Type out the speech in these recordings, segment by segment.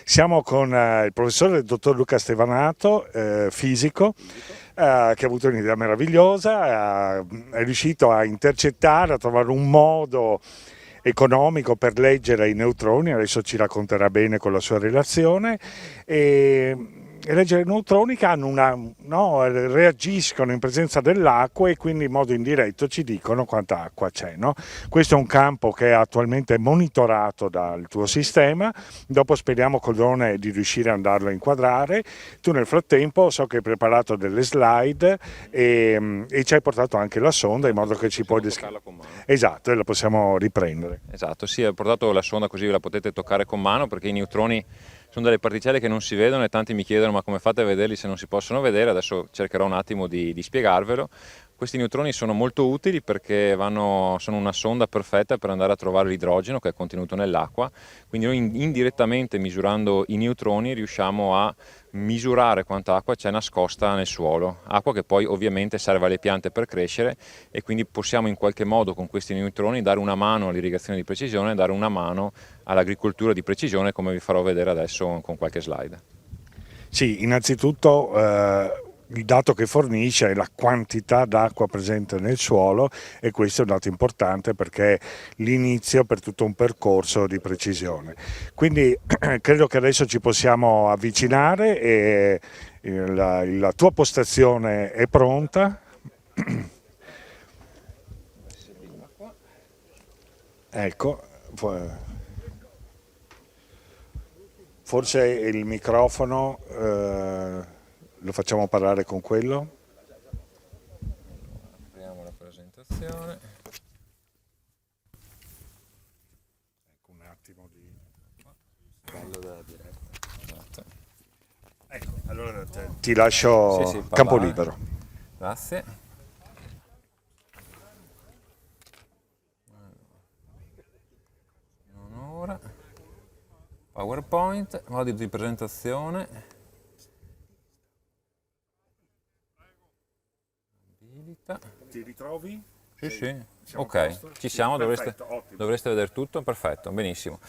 Siamo con il professore, il dottor Luca Stevanato, fisico, che ha avuto un'idea meravigliosa, è riuscito a intercettare, a trovare un modo economico per leggere i neutroni, adesso ci racconterà bene con la sua relazione, e leggere i neutroni che hanno no, reagiscono in presenza dell'acqua e quindi in modo indiretto ci dicono quanta acqua c'è. No? Questo è un campo che è attualmente monitorato dal tuo sistema, dopo speriamo col drone di riuscire ad andarlo a inquadrare. Tu nel frattempo so che hai preparato delle slide e ci hai portato anche la sonda in modo che ci puoi descrivere. Esatto, e la possiamo riprendere. Esatto, sì, ho portato la sonda così la potete toccare con mano, perché i neutroni sono delle particelle che non si vedono e tanti mi chiedono ma come fate a vederli se non si possono vedere. Adesso cercherò un attimo di spiegarvelo. Questi neutroni sono molto utili perché sono una sonda perfetta per andare a trovare l'idrogeno che è contenuto nell'acqua, quindi noi indirettamente misurando i neutroni riusciamo a misurare quanta acqua c'è nascosta nel suolo, acqua che poi ovviamente serve alle piante per crescere, e quindi possiamo in qualche modo con questi neutroni dare una mano all'irrigazione di precisione e dare una mano all'agricoltura di precisione, come vi farò vedere adesso con qualche slide. Sì, innanzitutto il dato che fornisce è la quantità d'acqua presente nel suolo, e questo è un dato importante perché è l'inizio per tutto un percorso di precisione. Quindi credo che adesso ci possiamo avvicinare e la tua postazione è pronta. Ecco, forse il microfono lo facciamo parlare con quello. Apriamo la presentazione. Ecco un attimo di... Bello della diretta. Esatto. Ecco, allora ti lascio Sì, campo parlare. libero. Grazie. Non ora. PowerPoint, modo di presentazione. Abilita. Ti ritrovi? Sì, Siamo a ok, posto? ci siamo, Perfetto, ottimo. dovreste vedere tutto, perfetto, benissimo.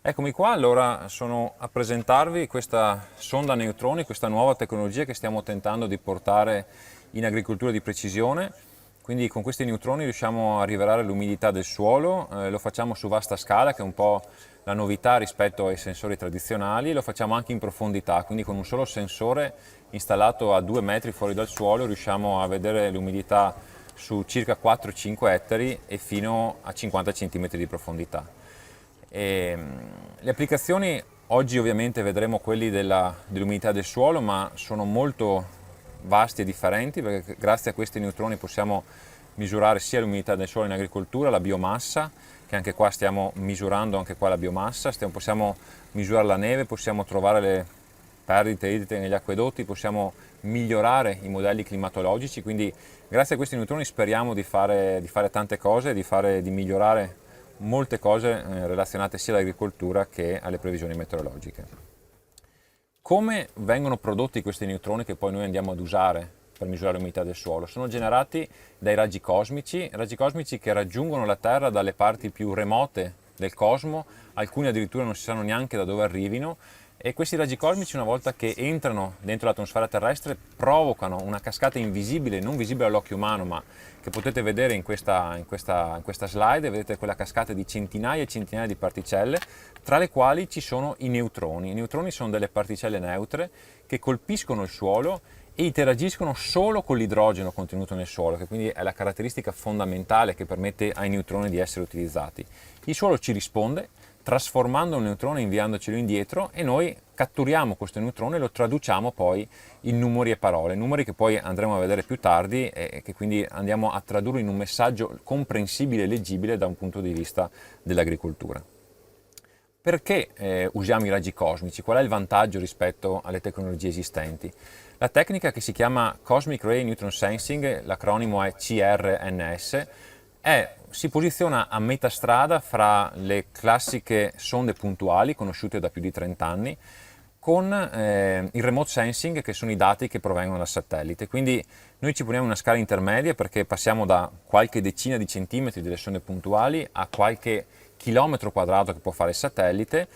Eccomi qua, allora sono a presentarvi questa sonda neutroni, questa nuova tecnologia che stiamo tentando di portare in agricoltura di precisione. Quindi con questi neutroni riusciamo a rivelare l'umidità del suolo, lo facciamo su vasta scala, che è un po' la novità rispetto ai sensori tradizionali, e lo facciamo anche in profondità, quindi con un solo sensore installato a 2 metri fuori dal suolo riusciamo a vedere l'umidità su circa 4-5 ettari e fino a 50 cm di profondità. Le applicazioni oggi ovviamente vedremo quelli dell'umidità del suolo, ma sono molto vasti e differenti, perché grazie a questi neutroni possiamo misurare sia l'umidità del suolo in agricoltura, la biomassa, che anche qua stiamo misurando anche qua la biomassa, possiamo misurare la neve, possiamo trovare le perdite idriche negli acquedotti, possiamo migliorare i modelli climatologici, quindi grazie a questi neutroni speriamo di fare tante cose, di migliorare molte cose relazionate sia all'agricoltura che alle previsioni meteorologiche. Come vengono prodotti questi neutroni che poi noi andiamo ad usare per misurare l'umidità del suolo? Sono generati dai raggi cosmici che raggiungono la Terra dalle parti più remote del cosmo, alcuni addirittura non si sanno neanche da dove arrivino, e questi raggi cosmici, una volta che entrano dentro l'atmosfera terrestre, provocano una cascata invisibile, non visibile all'occhio umano, ma che potete vedere in questa slide. Vedete quella cascata di centinaia e centinaia di particelle, tra le quali ci sono i neutroni. I neutroni sono delle particelle neutre che colpiscono il suolo e interagiscono solo con l'idrogeno contenuto nel suolo, che quindi è la caratteristica fondamentale che permette ai neutroni di essere utilizzati. Il suolo ci risponde, trasformando un neutrone, inviandocelo indietro, e noi catturiamo questo neutrone e lo traduciamo poi in numeri e parole, numeri che poi andremo a vedere più tardi e che quindi andiamo a tradurre in un messaggio comprensibile e leggibile da un punto di vista dell'agricoltura. Perché usiamo i raggi cosmici? Qual è il vantaggio rispetto alle tecnologie esistenti? La tecnica, che si chiama Cosmic Ray Neutron Sensing, l'acronimo è CRNS, si posiziona a metà strada fra le classiche sonde puntuali conosciute da più di 30 anni con il remote sensing, che sono i dati che provengono dal satellite. Quindi noi ci poniamo una scala intermedia, perché passiamo da qualche decina di centimetri delle sonde puntuali a qualche chilometro quadrato che può fare il satellite,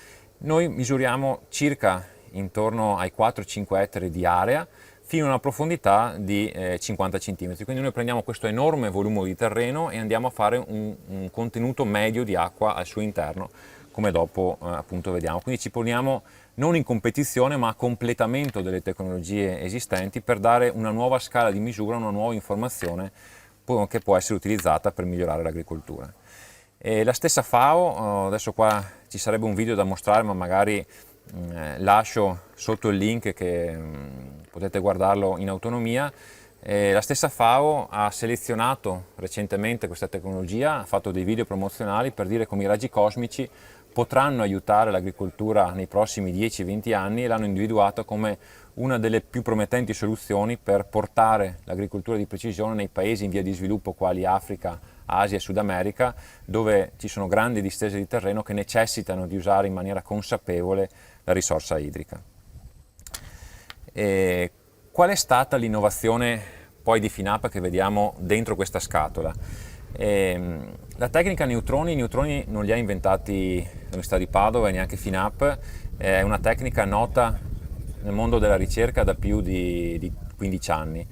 Noi misuriamo circa intorno ai 4-5 ettari di area fino a una profondità di 50 cm. Quindi noi prendiamo questo enorme volume di terreno e andiamo a fare un contenuto medio di acqua al suo interno, come dopo appunto vediamo. Quindi ci poniamo non in competizione ma a completamento delle tecnologie esistenti per dare una nuova scala di misura, una nuova informazione che può essere utilizzata per migliorare l'agricoltura. E la stessa FAO, adesso qua ci sarebbe un video da mostrare, ma magari lascio sotto il link che potete guardarlo in autonomia. La stessa FAO ha selezionato recentemente questa tecnologia, ha fatto dei video promozionali per dire come i raggi cosmici potranno aiutare l'agricoltura nei prossimi 10-20 anni, e l'hanno individuata come una delle più promettenti soluzioni per portare l'agricoltura di precisione nei paesi in via di sviluppo quali Africa, Asia e Sud America, dove ci sono grandi distese di terreno che necessitano di usare in maniera consapevole la risorsa idrica. E qual è stata l'innovazione poi di FINAP che vediamo dentro questa scatola? La tecnica neutroni, i neutroni non li ha inventati l'Università di Padova e neanche FINAP, è una tecnica nota nel mondo della ricerca da più di 15 anni.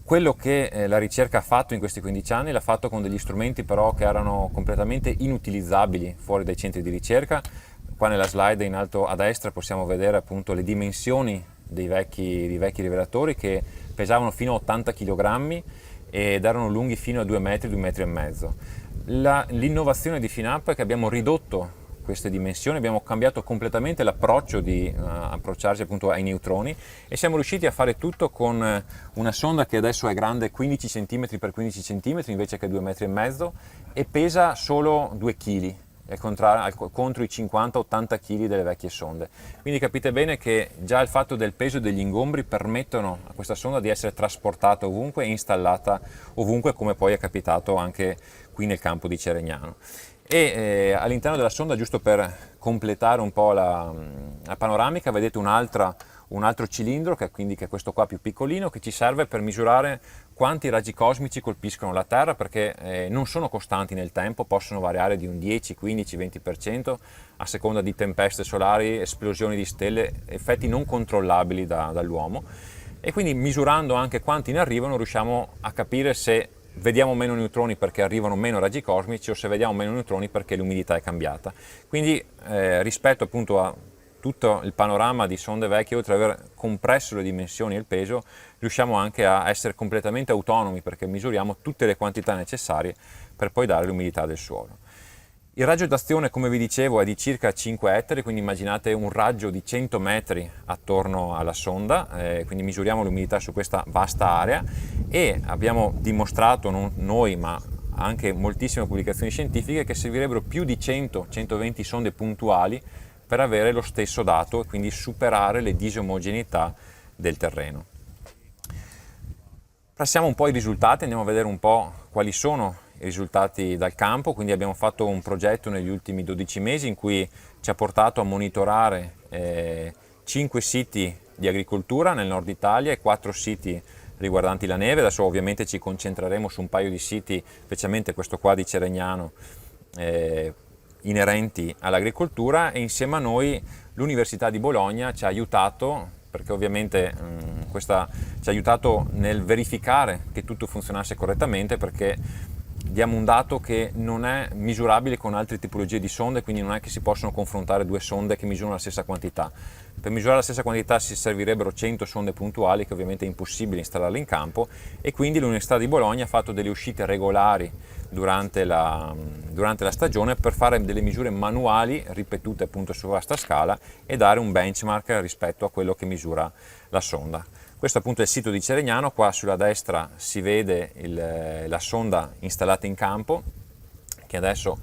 Quello che la ricerca ha fatto in questi 15 anni l'ha fatto con degli strumenti però che erano completamente inutilizzabili fuori dai centri di ricerca. Qua nella slide in alto a destra possiamo vedere appunto le dimensioni dei vecchi rivelatori che pesavano fino a 80 kg ed erano lunghi fino a 2 metri, 2 metri e mezzo. L'innovazione di FINAP è che abbiamo ridotto queste dimensioni, abbiamo cambiato completamente l'approccio di approcciarsi appunto ai neutroni e siamo riusciti a fare tutto con una sonda che adesso è grande 15 cm x 15 cm invece che 2 metri e mezzo e pesa solo 2 kg contro i 50-80 kg delle vecchie sonde. Quindi capite bene che già il fatto del peso degli ingombri permettono a questa sonda di essere trasportata ovunque e installata ovunque, come poi è capitato anche qui nel campo di Ceregnano. E all'interno della sonda, giusto per completare un po' la panoramica, vedete un altro cilindro che è questo qua più piccolino, che ci serve per misurare quanti raggi cosmici colpiscono la Terra, perché non sono costanti nel tempo, possono variare di un 10, 15, 20% a seconda di tempeste solari, esplosioni di stelle, effetti non controllabili dall'uomo, e quindi misurando anche quanti ne arrivano riusciamo a capire se vediamo meno neutroni perché arrivano meno raggi cosmici o se vediamo meno neutroni perché l'umidità è cambiata. Quindi rispetto appunto a tutto il panorama di sonde vecchie, oltre ad aver compresso le dimensioni e il peso, riusciamo anche a essere completamente autonomi perché misuriamo tutte le quantità necessarie per poi dare l'umidità del suolo. Il raggio d'azione, come vi dicevo, è di circa 5 ettari, quindi immaginate un raggio di 100 metri attorno alla sonda, quindi misuriamo l'umidità su questa vasta area e abbiamo dimostrato, non noi ma anche moltissime pubblicazioni scientifiche, che servirebbero più di 100-120 sonde puntuali per avere lo stesso dato e quindi superare le disomogeneità del terreno. Passiamo un po' ai risultati, andiamo a vedere un po' quali sono i risultati dal campo. Quindi abbiamo fatto un progetto negli ultimi 12 mesi in cui ci ha portato a monitorare 5 siti di agricoltura nel nord Italia e 4 siti riguardanti la neve. Adesso ovviamente ci concentreremo su un paio di siti, specialmente questo qua di Ceregnano, inerenti all'agricoltura, e insieme a noi l'Università di Bologna ci ha aiutato, perché ovviamente ci ha aiutato nel verificare che tutto funzionasse correttamente, perché diamo un dato che non è misurabile con altre tipologie di sonde, quindi non è che si possono confrontare due sonde che misurano la stessa quantità. Per misurare la stessa quantità si servirebbero 100 sonde puntuali, che ovviamente è impossibile installarle in campo, e quindi l'Università di Bologna ha fatto delle uscite regolari durante la stagione per fare delle misure manuali ripetute appunto su vasta scala e dare un benchmark rispetto a quello che misura la sonda. Questo appunto è il sito di Ceregnano. Qua sulla destra si vede la sonda installata in campo, che adesso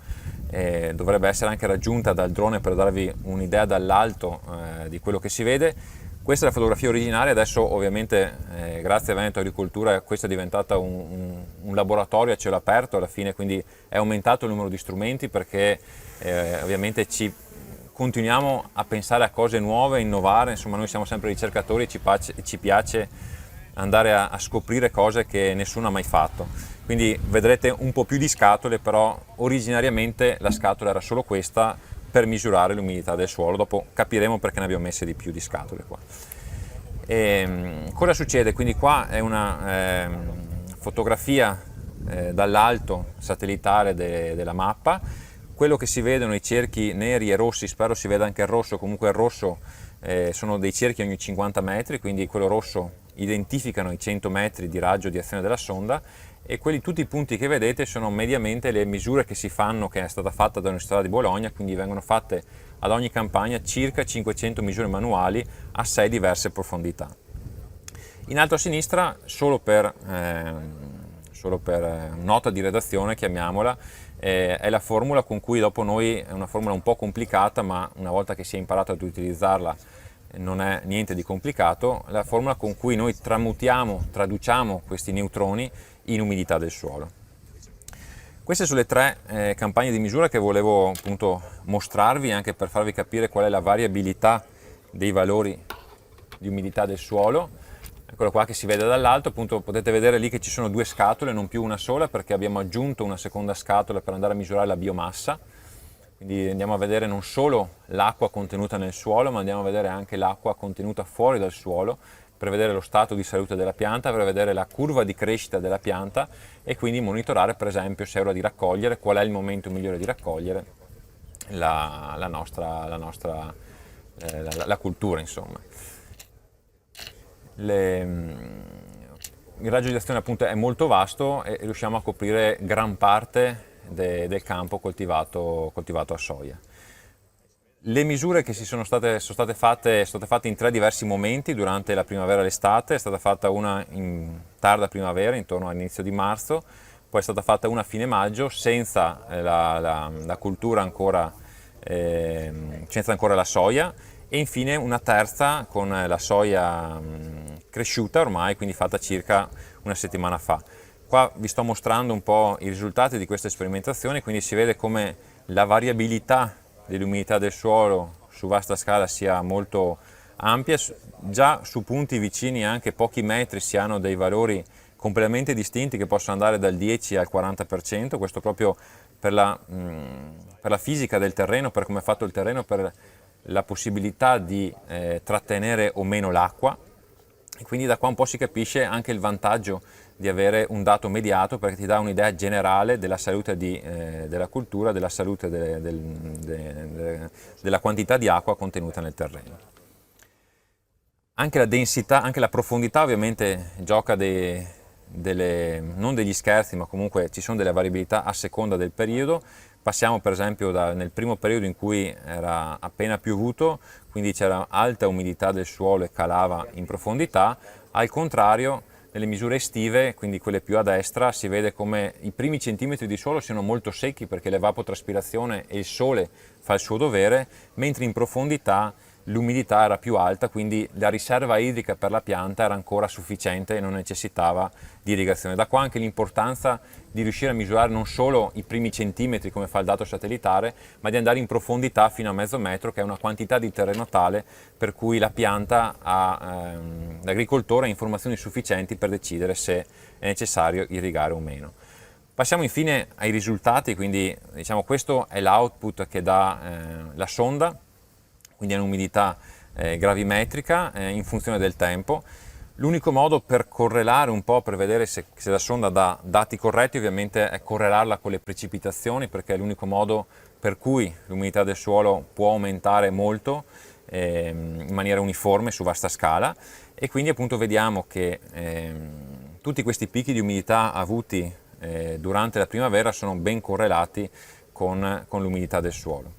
dovrebbe essere anche raggiunta dal drone per darvi un'idea dall'alto di quello che si vede. Questa è la fotografia originaria. Adesso ovviamente grazie a Veneto Agricoltura questa è diventata un laboratorio a cielo aperto alla fine, quindi è aumentato il numero di strumenti perché ovviamente continuiamo a pensare a cose nuove, innovare. Insomma, noi siamo sempre ricercatori e ci piace andare a scoprire cose che nessuno ha mai fatto. Quindi vedrete un po' più di scatole, però originariamente la scatola era solo questa, per misurare l'umidità del suolo. Dopo capiremo perché ne abbiamo messe di più di scatole qua. Cosa succede? Quindi qua è una fotografia dall'alto satellitare della mappa. Quello che si vedono i cerchi neri e rossi, spero si veda anche il rosso, comunque il rosso sono dei cerchi ogni 50 metri, quindi quello rosso identificano i 100 metri di raggio di azione della sonda, e quelli, tutti i punti che vedete, sono mediamente le misure che si fanno, che è stata fatta dall'Università di Bologna, quindi vengono fatte ad ogni campagna circa 500 misure manuali a 6 diverse profondità. In alto a sinistra, solo per nota di redazione, chiamiamola, è la formula con cui dopo noi, è una formula un po' complicata, ma una volta che si è imparato ad utilizzarla non è niente di complicato, la formula con cui noi traduciamo questi neutroni in umidità del suolo. Queste sono le tre campagne di misura che volevo appunto mostrarvi, anche per farvi capire qual è la variabilità dei valori di umidità del suolo. Eccolo qua che si vede dall'alto, appunto potete vedere lì che ci sono due scatole, non più una sola, perché abbiamo aggiunto una seconda scatola per andare a misurare la biomassa. Quindi andiamo a vedere non solo l'acqua contenuta nel suolo, ma andiamo a vedere anche l'acqua contenuta fuori dal suolo, per vedere lo stato di salute della pianta, per vedere la curva di crescita della pianta e quindi monitorare per esempio se è ora di raccogliere, qual è il momento migliore di raccogliere la cultura, insomma. Il raggio di azione appunto è molto vasto e riusciamo a coprire gran parte del campo coltivato a soia. Le misure che sono state fatte in tre diversi momenti durante la primavera e l'estate. È stata fatta una in tarda primavera, intorno all'inizio di marzo, poi è stata fatta una a fine maggio senza la cultura ancora, senza ancora la soia, e infine una terza con la soia cresciuta ormai, quindi fatta circa una settimana fa. Qua vi sto mostrando un po' i risultati di queste sperimentazioni, quindi si vede come la variabilità dell'umidità del suolo su vasta scala sia molto ampia, già su punti vicini anche pochi metri si hanno dei valori completamente distinti che possono andare dal 10 al 40%, questo proprio per la fisica del terreno, per come è fatto il terreno, per la possibilità di trattenere o meno l'acqua, e quindi da qua un po' si capisce anche il vantaggio di avere un dato mediato, perché ti dà un'idea generale della salute della cultura, della salute della quantità di acqua contenuta nel terreno. Anche la densità, anche la profondità ovviamente gioca non degli scherzi, ma comunque ci sono delle variabilità a seconda del periodo. Passiamo per esempio nel primo periodo in cui era appena piovuto, quindi c'era alta umidità del suolo e calava in profondità. Al contrario, nelle misure estive, quindi quelle più a destra, si vede come i primi centimetri di suolo siano molto secchi perché l'evapotraspirazione e il sole fa il suo dovere, mentre in profondità l'umidità era più alta, quindi la riserva idrica per la pianta era ancora sufficiente e non necessitava di irrigazione. Da qua anche l'importanza di riuscire a misurare non solo i primi centimetri come fa il dato satellitare, ma di andare in profondità fino a mezzo metro, che è una quantità di terreno tale per cui la pianta l'agricoltore ha informazioni sufficienti per decidere se è necessario irrigare o meno. Passiamo infine ai risultati, quindi diciamo questo è l'output che dà la sonda, quindi è un'umidità gravimetrica in funzione del tempo. L'unico modo per correlare un po', per vedere se la sonda dà dati corretti, ovviamente è correlarla con le precipitazioni, perché è l'unico modo per cui l'umidità del suolo può aumentare molto in maniera uniforme su vasta scala, e quindi appunto vediamo che tutti questi picchi di umidità avuti durante la primavera sono ben correlati con l'umidità del suolo.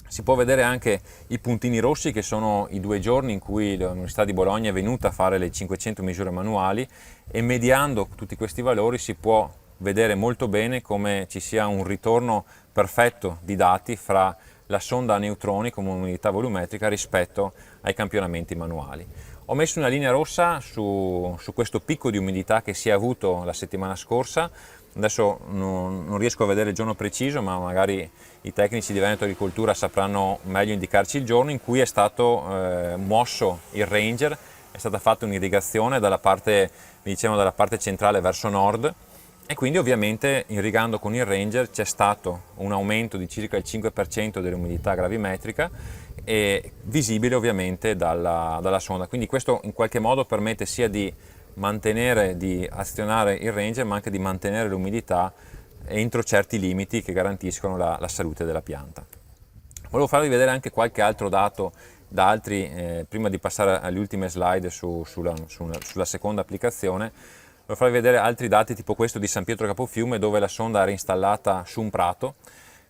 Si può vedere anche i puntini rossi, che sono i 2 giorni in cui l'Università di Bologna è venuta a fare le 500 misure manuali, e mediando tutti questi valori si può vedere molto bene come ci sia un ritorno perfetto di dati fra la sonda a neutroni come unità volumetrica rispetto ai campionamenti manuali. Ho messo una linea rossa su questo picco di umidità che si è avuto la settimana scorsa. Adesso non riesco a vedere il giorno preciso, ma magari i tecnici di Veneto Agricoltura sapranno meglio indicarci il giorno in cui è stato mosso il Ranger, è stata fatta un'irrigazione dalla parte centrale verso nord, E quindi ovviamente irrigando con il Ranger c'è stato un aumento di circa il 5% dell'umidità gravimetrica, e visibile ovviamente dalla sonda. Quindi questo in qualche modo permette sia di mantenere, di azionare il Ranger, ma anche di mantenere l'umidità entro certi limiti che garantiscono la salute della pianta. Volevo farvi vedere anche qualche altro dato da altri, prima di passare alle ultime slide sulla seconda applicazione. Volevo farvi vedere altri dati tipo questo di San Pietro Capofiume, dove la sonda era installata su un prato,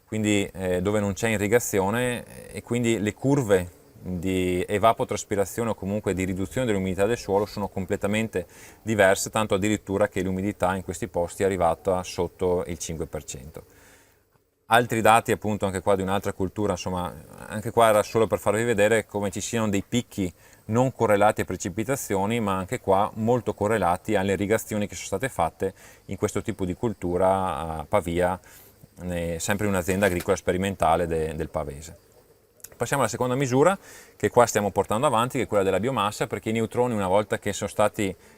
quindi dove non c'è irrigazione, e quindi le curve di evapotranspirazione o comunque di riduzione dell'umidità del suolo sono completamente diverse, tanto addirittura che l'umidità in questi posti è arrivata sotto il 5%. Altri dati appunto anche qua di un'altra cultura, insomma anche qua era solo per farvi vedere come ci siano dei picchi non correlati a precipitazioni, ma anche qua molto correlati alle irrigazioni che sono state fatte in questo tipo di cultura a Pavia, sempre in un'azienda agricola sperimentale del Pavese. Passiamo alla seconda misura che qua stiamo portando avanti, che è quella della biomassa, perché i neutroni, una volta che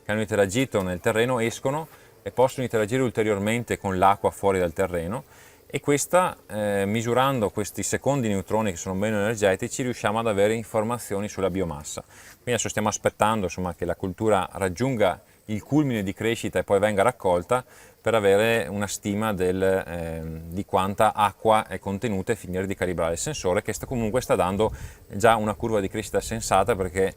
hanno interagito nel terreno, escono e possono interagire ulteriormente con l'acqua fuori dal terreno, e questa, misurando questi secondi neutroni che sono meno energetici, riusciamo ad avere informazioni sulla biomassa. Quindi adesso stiamo aspettando, insomma, che la coltura raggiunga il culmine di crescita e poi venga raccolta, per avere una stima di quanta acqua è contenuta e finire di calibrare il sensore, che comunque sta dando già una curva di crescita sensata, perché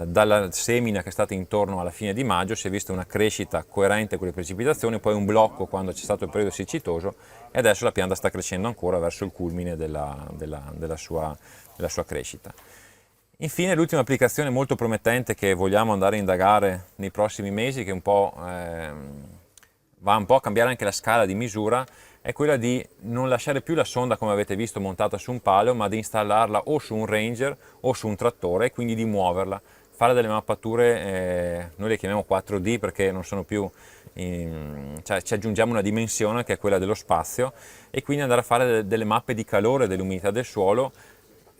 dalla semina che è stata intorno alla fine di maggio si è vista una crescita coerente con le precipitazioni, poi un blocco quando c'è stato il periodo siccitoso, e adesso la pianta sta crescendo ancora verso il culmine della sua crescita. Infine l'ultima applicazione molto promettente che vogliamo andare a indagare nei prossimi mesi, che va un po' a cambiare anche la scala di misura, è quella di non lasciare più la sonda, come avete visto, montata su un palo, ma di installarla o su un Ranger o su un trattore, e quindi di muoverla, fare delle mappature, noi le chiamiamo 4D perché non sono più, cioè ci aggiungiamo una dimensione che è quella dello spazio, e quindi andare a fare delle mappe di calore dell'umidità del suolo,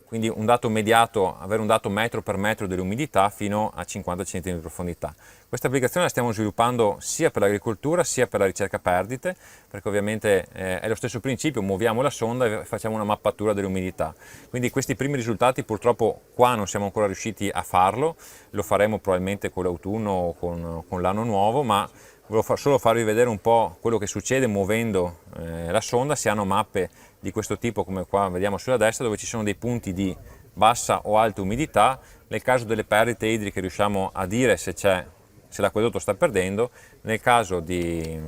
quindi un dato mediato, avere un dato metro per metro dell'umidità fino a 50 cm di profondità. Questa applicazione la stiamo sviluppando sia per l'agricoltura sia per la ricerca perdite, perché ovviamente è lo stesso principio, muoviamo la sonda e facciamo una mappatura dell'umidità. Quindi questi primi risultati purtroppo qua non siamo ancora riusciti a farlo, lo faremo probabilmente con l'autunno o con l'anno nuovo, ma volevo solo farvi vedere un po' quello che succede muovendo la sonda. Si hanno mappe di questo tipo, come qua vediamo sulla destra, dove ci sono dei punti di bassa o alta umidità. Nel caso delle perdite idriche riusciamo a dire se l'acquedotto sta perdendo. Nel caso di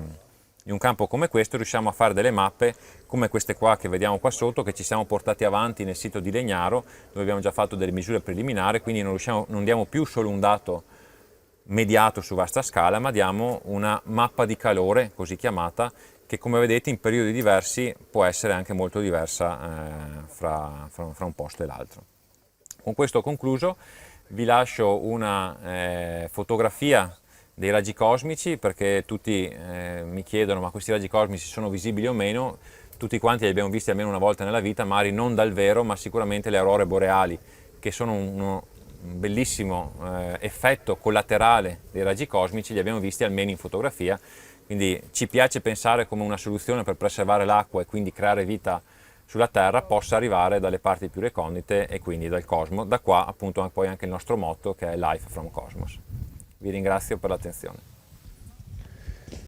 un campo come questo riusciamo a fare delle mappe come queste qua che vediamo qua sotto, che ci siamo portati avanti nel sito di Legnaro, dove abbiamo già fatto delle misure preliminari, quindi non diamo più solo un dato mediato su vasta scala, ma diamo una mappa di calore, così chiamata, che come vedete in periodi diversi può essere anche molto diversa fra un posto e l'altro. Con questo ho concluso, vi lascio una fotografia dei raggi cosmici, perché tutti mi chiedono ma questi raggi cosmici sono visibili o meno. Tutti quanti li abbiamo visti almeno una volta nella vita, magari non dal vero, ma sicuramente le aurore boreali, che sono un bellissimo effetto collaterale dei raggi cosmici, li abbiamo visti almeno in fotografia. Quindi ci piace pensare come una soluzione per preservare l'acqua e quindi creare vita sulla Terra possa arrivare dalle parti più recondite e quindi dal cosmo. Da qua appunto poi anche il nostro motto, che è Life from Cosmos. Vi ringrazio per l'attenzione.